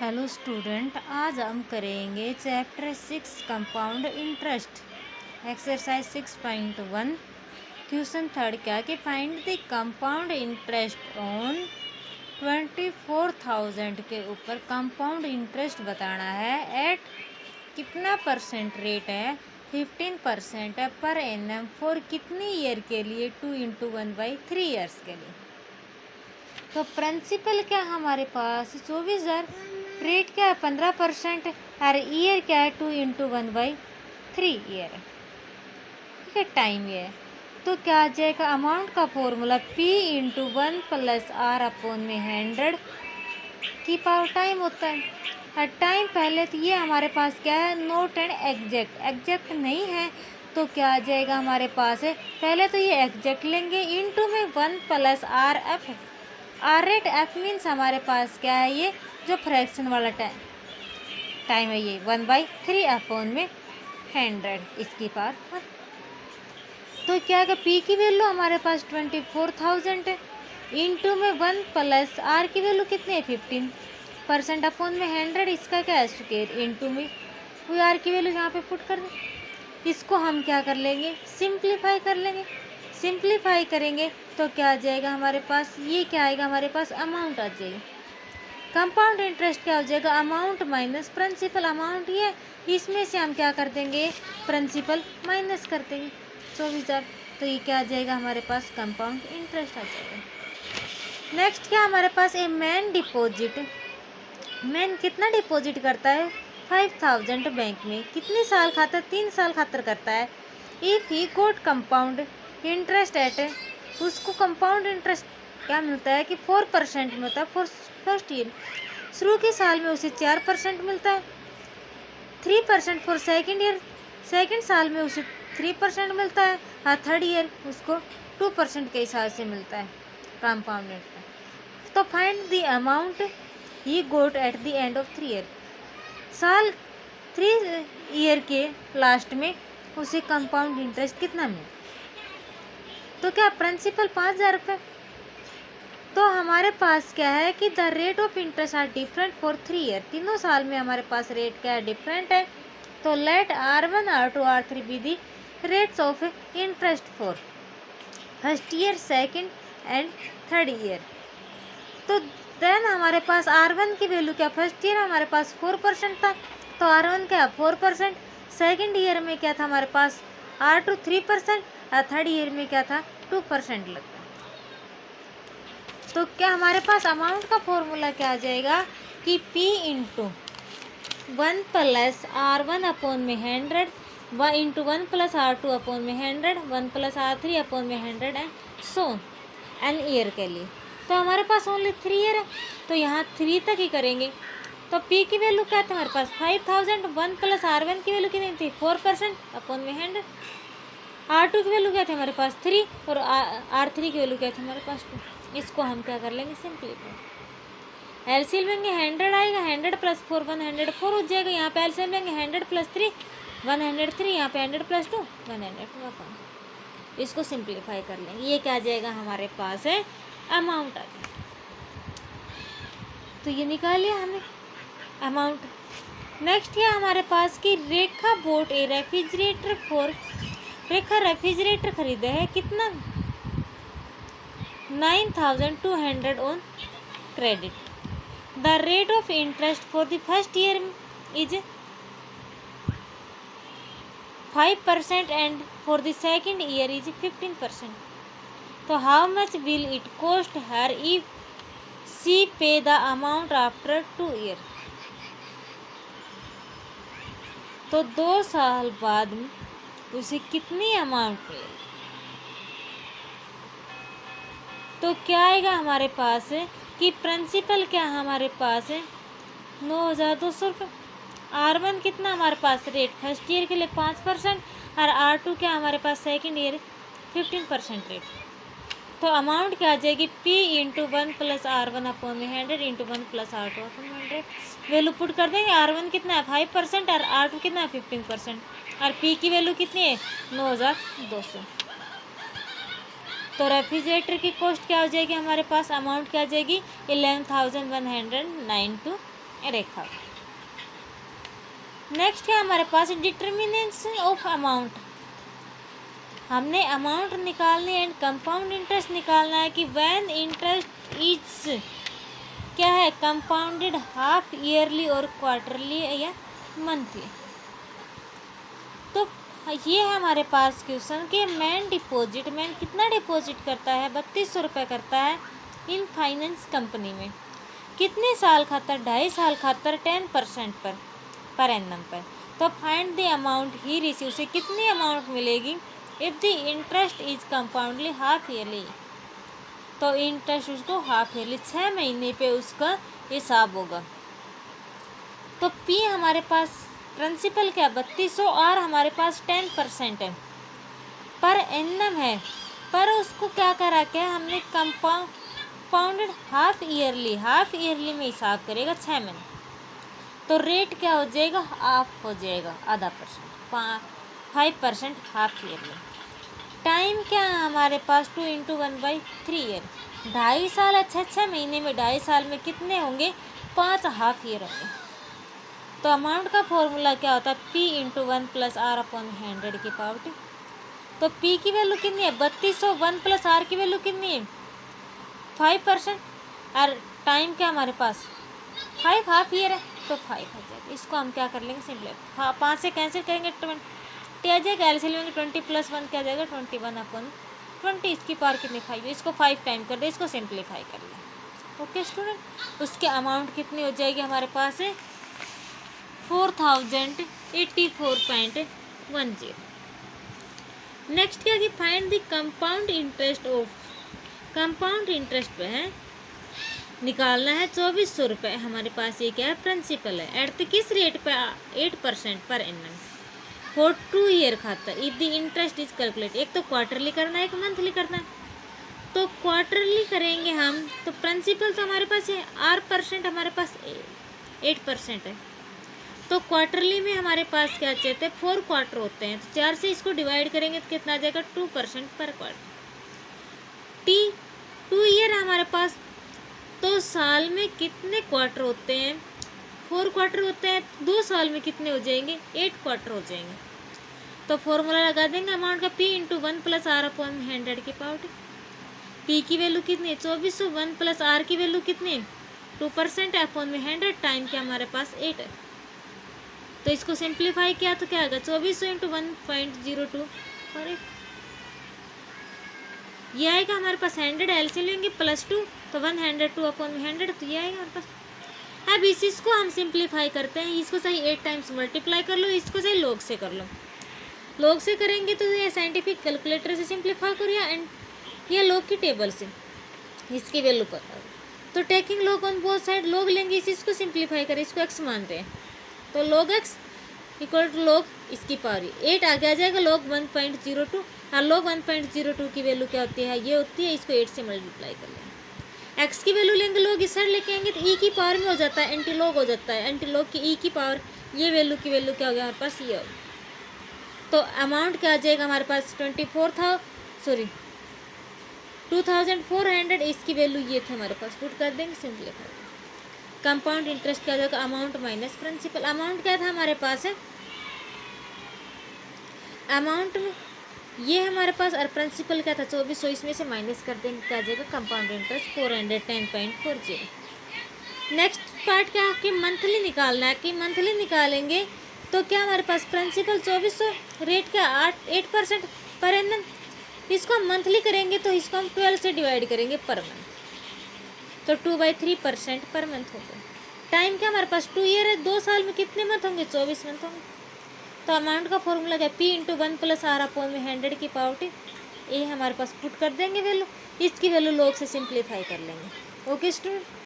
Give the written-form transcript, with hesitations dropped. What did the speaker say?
Hello student, आज हम करेंगे chapter 6 compound interest exercise 6.1 question third क्या कि find the compound interest on 24,000 के ऊपर कंपाउंड इंटरेस्ट बताना है एट कितना परसेंट रेट है 15% है पर एनम फॉर कितनी ईयर के लिए 2 × 1/3 ईयर्स के लिए। तो प्रिंसिपल क्या हमारे पास 24,000, रेट क्या है 15% और ईयर क्या है 2 × 1/3 ईयर। ठीक है, टाइम ये है। तो क्या आ जाएगा अमाउंट का फॉर्मूला P × 1 + R/100 की पावर टाइम होता है। और टाइम पहले तो ये हमारे पास क्या है नोट एंड एग्जैक्ट नहीं है, तो क्या आ जाएगा हमारे पास है पहले तो ये एग्जैक्ट लेंगे इनटू में 1 + RF। R rate F means हमारे पास क्या है ये जो फ्रैक्शन वाला टाइम है ये 1/3/100 इसकी पावर। तो क्या है पी की वैल्यू हमारे पास 24,000 है इनटू में 1 + आर की वैल्यू कितनी है 15%/100 इसका क्या है स्क्वायर इनटू में वो आर की वैल्यू यहाँ पे पुट कर दें। इसको हम क्या कर लेंगे सिंप्लीफाई कर लेंगे। सिंप्लीफाई करेंगे तो क्या आ जाएगा हमारे पास ये क्या आएगा हमारे पास अमाउंट आ जाएगी। कंपाउंड इंटरेस्ट क्या हो जाएगा अमाउंट माइनस प्रिंसिपल। अमाउंट ये इसमें से हम क्या कर देंगे प्रिंसिपल माइनस कर देंगे 24,000। तो ये क्या आ जाएगा हमारे पास कंपाउंड इंटरेस्ट आ जाएगा। नेक्स्ट क्या हमारे पास ए मैन डिपॉजिट। मैन कितना डिपॉजिट करता है 5,000 बैंक में, कितने साल खातर 3 साल खातर करता है। If he got compound interest at उसको कंपाउंड इंटरेस्ट क्या मिलता है कि 4% मिलता है फॉर फर्स्ट ईयर। शुरू के साल में उसे 4% मिलता है, 3% फॉर सेकेंड ईयर, सेकेंड साल में उसे 3% मिलता है और थर्ड ईयर उसको 2% के हिसाब से मिलता है कंपाउंड इंटरेस्ट। तो find the amount he got at the end of 3 year. साल 3 ईयर के लास्ट में उसे कंपाउंड इंटरेस्ट कितना मिला। तो क्या प्रिंसिपल 5,000 रुपये। तो हमारे पास क्या है कि the rate of interest are different for 3 year. तीनों साल में हमारे पास रेट क्या है डिफरेंट है। तो let R1 R2 R3 be the rates of interest for first year second and third year. तो देन हमारे पास R1 की वैल्यू क्या फर्स्ट ईयर हमारे पास 4% था, तो R1 क्या 4%। सेकेंड ईयर में क्या था हमारे पास R2 3% और थर्ड ईयर में क्या था 2% लगता। तो क्या हमारे पास अमाउंट का फॉर्मूला क्या आ जाएगा कि P × 1 + R1/100 × 1 + R2/100 1 + R3/100 and so n year के लिए। तो हमारे पास ओनली 3 ईयर है, तो यहाँ 3 तक ही करेंगे। तो P की वैल्यू क्या था हमारे पास 5,000, 1 + R1 की वैल्यू कितनी थी 4%/100, R2 की वैल्यू क्या थी हमारे पास 3 और R3 की वैल्यू क्या थी हमारे पास 2। इसको हम क्या कर लेंगे सिंपलीफाई। एलसीएम लेंगे 100 आएगा, 100 + 4 104 हो जाएगा। यहाँ पे एलसीएम लेंगे 100 + 3 103, यहाँ पे 100 + 2 102। इसको सिंपलीफाई कर लेंगे, ये क्या आ जाएगा हमारे पास है अमाउंट आ जाएगा। तो ये निकाल लिया हमने अमाउंट। नेक्स्ट है हमारे पास कि Rekha bought a refrigerator for Rekha refrigerator खरीदा है कितना 9,200 on credit. The rate of interest for the first year is 5% and for the second year is 15%। तो how much will it cost her if she pay the amount after 2 year. तो 2 साल बाद उसे कितनी amount मिलेगी। तो क्या आएगा हमारे पास है कि प्रिंसिपल क्या हमारे पास है 9,200 रुपये। R1 कितना हमारे पास रेट फर्स्ट ईयर के लिए 5% और R2 क्या हमारे पास सेकेंड ईयर 15% रेट। तो अमाउंट क्या आ जाएगी P × 1 + R1/100 × 1 + R2/100। Value put कर देंगे। R1 कितना है 5% और R2 कितना है 15% और P की वैल्यू कितनी है 9,200। तो रेफ्रिजरेटर की कॉस्ट क्या हो जाएगी हमारे पास अमाउंट क्या आ जाएगी 11,192 रेखा। नेक्स्ट है हमारे पास डिटर्मिनेशन ऑफ अमाउंट। हमने अमाउंट निकालनी एंड कंपाउंड इंटरेस्ट निकालना है कि व्हेन इंटरेस्ट इज क्या है, कंपाउंडेड हाफ ईयरली और क्वार्टरली या मंथली। तो ये है हमारे पास क्वेश्चन कि मैन कितना डिपॉजिट करता है, 3200 रुपये करता है इन फाइनेंस कंपनी में। कितने साल खातर, 2.5 साल खातर 10% पर एनम पर। तो find the amount he receive, से कितनी अमाउंट मिलेगी if the interest is compounded half yearly. तो इंटरेस्ट उसको हाफ ईयरली 6 महीने पे उसका हिसाब होगा। तो पी हमारे पास प्रिंसिपल क्या 3200 और हमारे पास 10% है, पर एनम है, पर उसको क्या करा क्या हमने कंपाउंडेड हाफ ईयरली में हिसाब करेगा 6 महीने। तो रेट क्या हो जाएगा, हाफ हो जाएगा, आधा %, 5% हाफ ईयरली। टाइम क्या है हमारे पास 2 × 1/3 ईयर, 2.5 साल है, 6 महीने में 2.5 साल में कितने होंगे, 5 हाफ ईयर होंगे। तो अमाउंट का फॉर्मूला क्या होता है, P × 1 + R/100 की पावर 2। तो P की वैल्यू कितनी है 3200, 1 + R की वैल्यू कितनी है 5%, और टाइम क्या हमारे पास 5 हाफ ईयर है, तो 5 हो जाएगा। इसको हम क्या कर लेंगे, सिंपल 5 से कैंसिल करेंगे, 20 आ जाएगा, एलसीएम लेंगे 20 + 1 क्या जाएगा 21/20, इसकी पावर कितनी 5 है, इसको 5 टाइम कर दे, इसको सिंप्लीफाई कर लें। ओके स्टूडेंट, उसके अमाउंट कितनी हो जाएगी हमारे पास है 4084.10। नेक्स्ट क्या कि find the compound interest of, compound interest पे है निकालना है 2400 रुपये। हमारे पास ये क्या है, प्रिंसिपल है, एट किस रेट पे 8% पर एनम फॉर 2 ईयर खातर। If the interest is calculate, एक तो क्वार्टरली करना है, एक मंथली करना है। तो क्वार्टरली करेंगे हम, तो प्रिंसिपल तो हमारे पास है, R% हमारे पास 8% है। तो क्वार्टरली में हमारे पास क्या चाहते हैं, 4 क्वार्टर होते हैं, तो 4 से इसको डिवाइड करेंगे तो कितना आ जाएगा 2% पर क्वार्टर। 2 ईयर हमारे पास, तो साल में कितने क्वार्टर होते हैं, 4 क्वार्टर होते हैं, 2 साल में कितने हो जाएंगे 8 क्वार्टर हो जाएंगे। तो फॉर्मूला लगा देंगे अमाउंट का P × 1 + R/100 की पावर 2। P की वैल्यू कितनी है 2400, 1 + R की वैल्यू कितनी है 2% अपॉन में 100, टाइम क्या हमारे पास 8 है। तो इसको सिंप्लीफाई किया तो क्या आएगा 2400 × 1.02 और 8, ये आएगा हमारे पास 100, एलसीएम लेंगे +2 तो 102/100, तो ये आएगा हमारे पास। अब इसको हम सिंप्लीफाई करते हैं, इसको सही 8 टाइम्स मल्टीप्लाई कर लो, इसको सही लॉग से कर लो। लॉग से करेंगे तो ये साइंटिफिक कैलकुलेटर से सिंप्लीफाई करो या लॉग की टेबल से, इसकी वैल्यू पता हो तो taking log on both side, log लेंगे, इसको सिंप्लीफाई करें, इसको x मानते हैं, तो log x = log इसकी पावर 8 आगे आ जाएगा, log 1.02, और log 1.02 की वैल्यू क्या होती है, ये होती है, इसको 8 से मल्टीप्लाई कर लेंगे। x की वैल्यू लेंगे, log इस साइड लेके आएंगे तो e की पावर में हो जाता है, एंटी लॉग हो जाता है, एंटी लॉग की e की पावर, ये वैल्यू की वैल्यू क्या हो गया हमारे पास, ये हो। तो अमाउंट क्या आ जाएगा हमारे पास 2400, इसकी वैल्यू ये थे हमारे पास, पुट कर देंगे सिंप्लीफाई। कंपाउंड इंटरेस्ट क्या जाएगा, अमाउंट माइनस प्रिंसिपल। अमाउंट क्या था हमारे पास है, अमाउंट में ये हमारे पास, और प्रिंसिपल क्या था 2400, इसमें से माइनस कर देंगे, क्या जाएगा कंपाउंड इंटरेस्ट 410.40। नेक्स्ट पार्ट क्या है कि मंथली निकालना है, कि मंथली निकालेंगे तो क्या हमारे पास प्रिंसिपल 2400, रेट क्या 8% पर एनम, इसको हम मंथली करेंगे तो इसको हम 12 से डिवाइड करेंगे पर मंथ, तो 2/3% पर मंथ होगा। टाइम क्या हमारे पास 2 ईयर है, 2 साल में कितने मंथ होंगे 24 मंथ होंगे। तो अमाउंट का फॉर्मूला क्या P × 1 + R/100 की पावर 2, ये हमारे पास पुट कर देंगे वैल्यू, इसकी वैल्यू लॉग से सिंप्लीफाई कर लेंगे। Okay student.